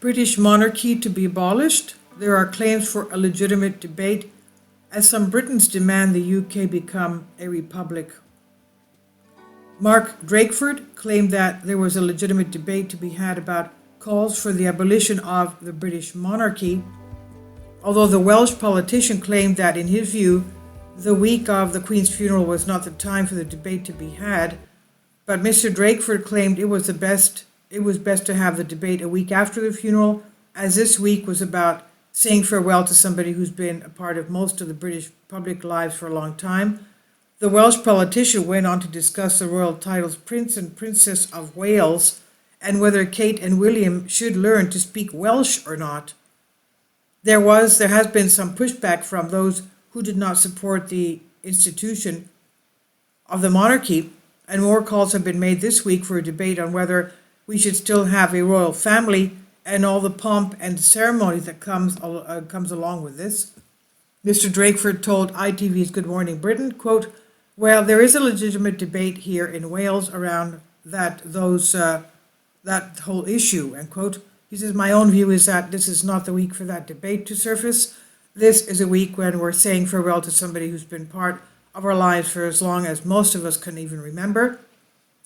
British monarchy to be abolished? There are claims for a legitimate debate as some Britons demand the UK become a republic. Mark Drakeford claimed that there was a legitimate debate to be had about calls for the abolition of the British monarchy, although the Welsh politician claimed that, in his view, the week of the Queen's funeral was not the time for the debate to be had. But Mr. Drakeford claimed it was best to have the debate a week after the funeral, as this week was about saying farewell to somebody who's been a part of most of the British public lives for a long time. The Welsh politician went on to discuss the royal titles Prince and Princess of Wales and whether Kate and William should learn to speak Welsh or not. There has been some pushback from those who did not support the institution of the monarchy, and more calls have been made this week for a debate on whether we should still have a royal family and all the pomp and ceremony that comes along with this. Mr. Drakeford told ITV's Good Morning Britain, quote, "Well, there is a legitimate debate here in Wales around that whole issue," end quote. He says, "My own view is that this is not the week for that debate to surface. This is a week when we're saying farewell to somebody who's been part of our lives for as long as most of us can even remember.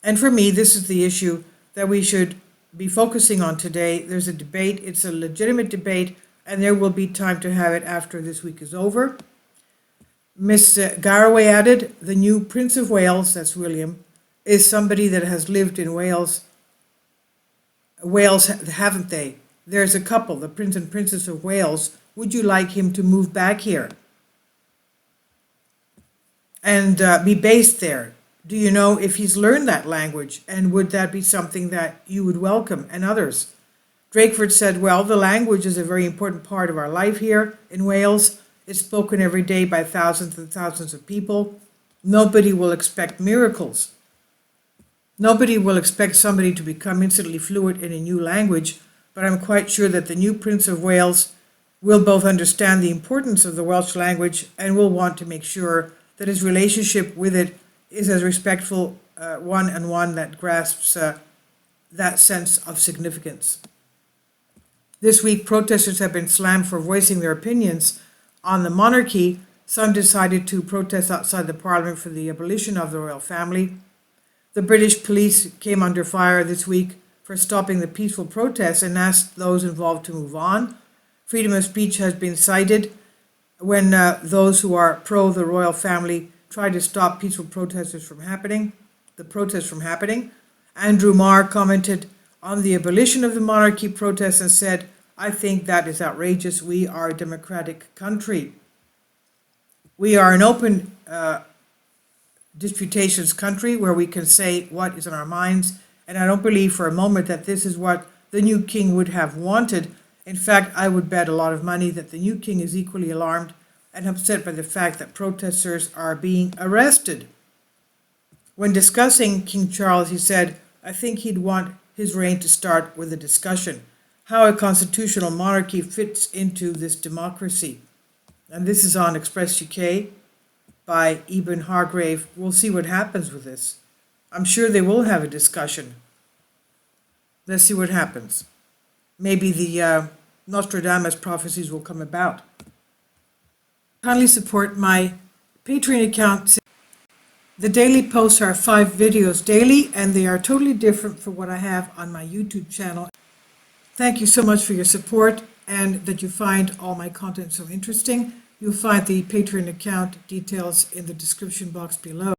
And for me, this is the issue that we should be focusing on today. There's a debate, it's a legitimate debate, and there will be time to have it after this week is over." Miss Garraway added, "The new Prince of Wales," that's William, "is somebody that has lived in Wales, haven't they? There's a couple, the Prince and Princess of Wales. Would you like him to move back here and be based there? Do you know if he's learned that language, and would that be something that you would welcome?" and others. Drakeford said, "Well, the language is a very important part of our life here in Wales. It's spoken every day by thousands and thousands of people. Nobody will expect miracles. Nobody will expect somebody to become instantly fluent in a new language, but I'm quite sure that the new Prince of Wales will both understand the importance of the Welsh language and will want to make sure that his relationship with it is as respectful one that grasps that sense of significance." This week, protesters have been slammed for voicing their opinions on the monarchy. Some decided to protest outside the Parliament for the abolition of the royal family. The British police came under fire this week for stopping the peaceful protests and asked those involved to move on. Freedom of speech has been cited when those who are pro the royal family try to stop peaceful protests from happening. Andrew Marr commented on the abolition of the monarchy protests and said, "I think that is outrageous. We are a democratic country. We are an open disputations country where we can say what is on our minds, and I don't believe for a moment that this is what the new king would have wanted. In fact, I would bet a lot of money that the new king is equally alarmed and upset by the fact that protesters are being arrested." When discussing King Charles, he said, "I think he'd want his reign to start with a discussion how a constitutional monarchy fits into this democracy." And this is on Express UK by Eben Hargrave. We'll see what happens with this. I'm sure they will have a discussion. Let's see what happens. Maybe the Nostradamus prophecies will come about. Kindly support my Patreon account. The daily posts are 5 videos daily, and they are totally different from what I have on my YouTube channel. Thank you so much for your support and that you find all my content so interesting. You'll find the Patreon account details in the description box below.